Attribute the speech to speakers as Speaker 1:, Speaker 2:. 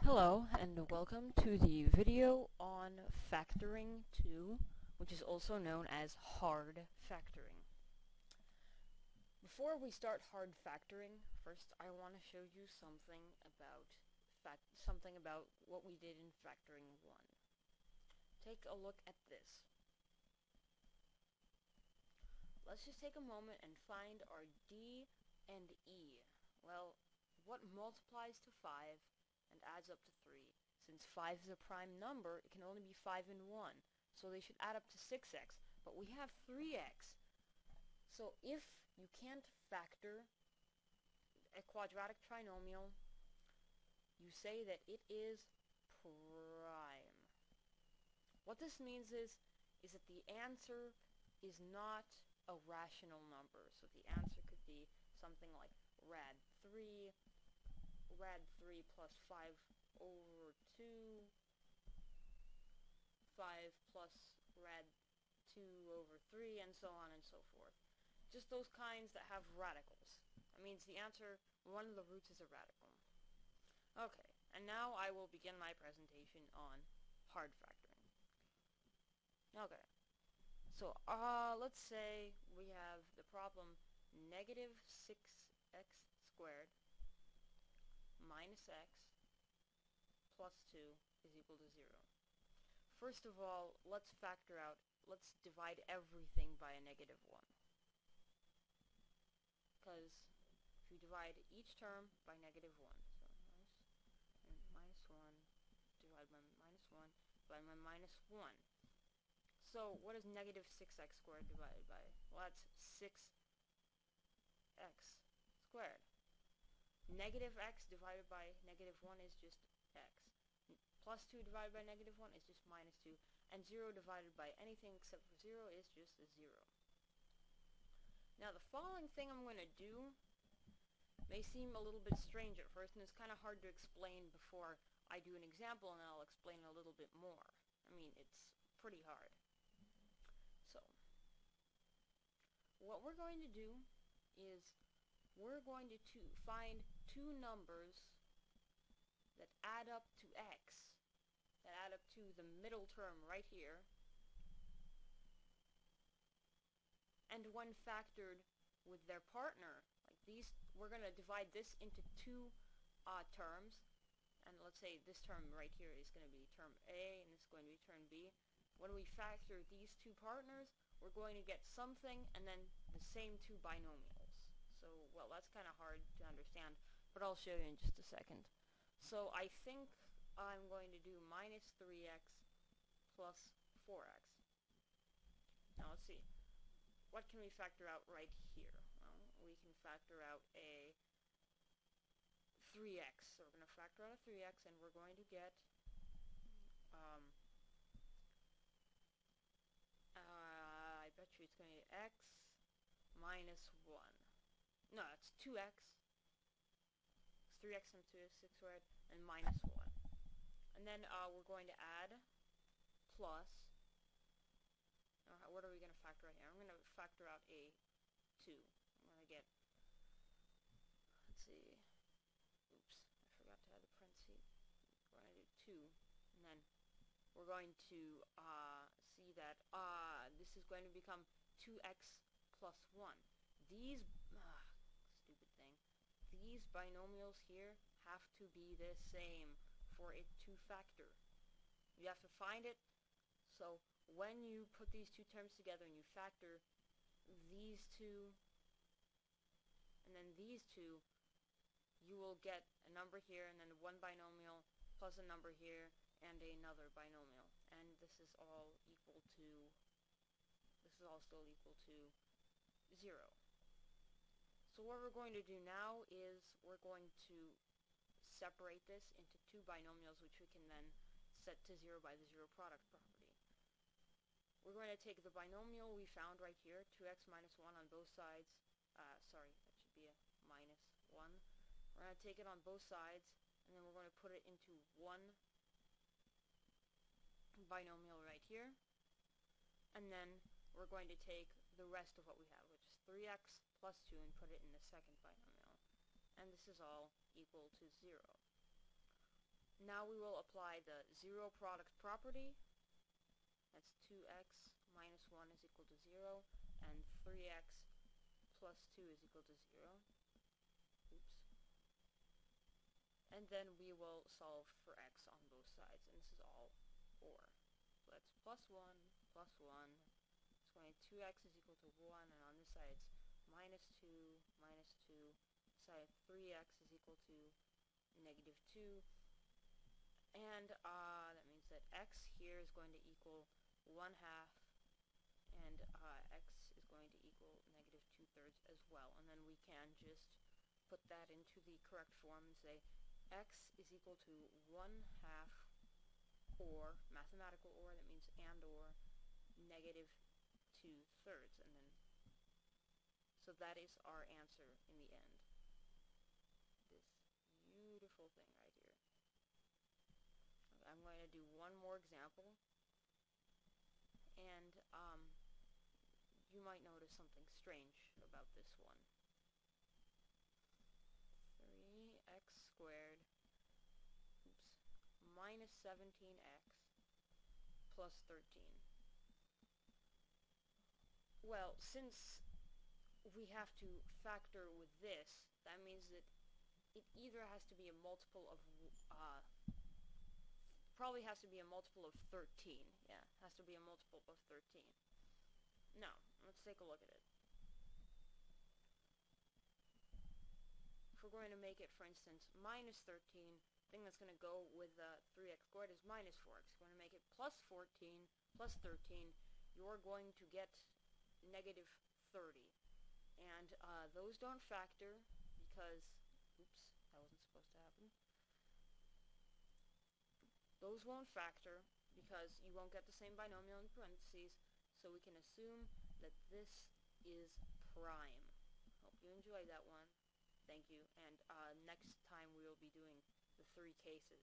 Speaker 1: Hello and welcome to the video on factoring 2, which is also known as hard factoring. Before we start hard factoring, first I want to show you something about what we did in factoring 1. Take a look at this. Let's just take a moment and find our D and E. Well, what multiplies to 5 and adds up to 3? Since 5 is a prime number, it can only be 5 and 1. So they should add up to 6x. But we have 3x. So if you can't factor a quadratic trinomial, you say that it is prime. What this means is that the answer is not a rational number. So the answer could be something like rad 3 plus 5 over 2, 5 plus rad 2 over 3, and so on and so forth. Just those kinds that have radicals. That means the answer, one of the roots is a radical. Okay, and now I will begin my presentation on hard factoring. Okay, so let's say we have the problem negative 6x squared minus x plus 2 is equal to 0. First of all, let's divide everything by a negative 1. Because if you divide each term by negative 1, so minus 1, divided by minus 1, divided by minus 1. So what is negative 6x squared divided by? Well, that's 6x squared. Negative x divided by negative 1 is just x. Plus 2 divided by negative 1 is just minus 2. And 0 divided by anything except for 0 is just a 0. Now the following thing I'm going to do may seem a little bit strange at first, and it's kind of hard to explain before I do an example, and then I'll explain a little bit more. I mean, it's pretty hard. So, what we're going to do is we're going to find two numbers that add up to x, that add up to the middle term right here, and when factored with their partner, like these, we're going to divide this into two terms, and let's say this term right here is going to be term A, and this is going to be term B. When we factor these two partners, we're going to get something, and then the same two binomials. So, well, that's kind of hard to understand, but I'll show you in just a second. So I think I'm going to do minus 3x plus 4x. Now let's see. What can we factor out right here? Well, we can factor out a 3x. So we're going to factor out a 3x, and we're going to get I bet you it's going to be x minus 1. No, it's 2x. It's 3x and 2 is 6 squared, and minus 1. And then we're going to add plus. What are we going to factor out here? I'm going to factor out a 2. I'm going to get, let's see, oops, I forgot to add the parentheses. We're going to do 2, and then we're going to see that this is going to become 2x plus 1. These, stupid thing, these binomials here have to be the same for it to factor. You have to find it, so when you put these two terms together and you factor these two and then these two, you will get a number here and then one binomial plus a number here and another binomial, and this is all still equal to 0. So what we're going to do now is we're going to separate this into two binomials, which we can then set to 0 by the zero product property. We're going to take the binomial we found right here, 2x minus 1 on both sides. Sorry, that should be a minus 1. We're going to take it on both sides, and then we're going to put it into one binomial right here. And then we're going to take the rest of what we have, which is 3x plus 2, and put it in the second binomial. And this is all equal to 0. Now we will apply the zero product property. That's 2x minus 1 is equal to 0, and 3x plus 2 is equal to 0. Oops. And then we will solve for x on both sides, and this is all or. So that's plus 1, plus 1. It's going 2x is equal to 1, and on this side it's minus 2, minus 2. Side 3x is equal to negative 2. And that means that x here is going to equal 1/2, and x is going to equal negative 2/3 as well. And then we can just put that into the correct form and say x is equal to 1/2 or, mathematical or, that means and or, negative 2/3. And then, so that is our answer in the end. This beautiful thing right here. I'm going to do one more example, and you might notice something strange about this one. 3x squared, minus 17x plus 13. Well, since we have to factor with this, that means that it either has to be a multiple of probably has to be a multiple of 13. Yeah, has to be a multiple of 13. Now, let's take a look at it. If we're going to make it, for instance, minus 13, the thing that's going to go with 3x squared is minus 4x. If we're going to make it plus 14, plus 13, you're going to get negative 30. And those don't factor because, oops, that wasn't supposed to happen. Those won't factor because you won't get the same binomial in parentheses, so we can assume that this is prime. Hope you enjoyed that one. Thank you, and next time we will be doing the 3 cases.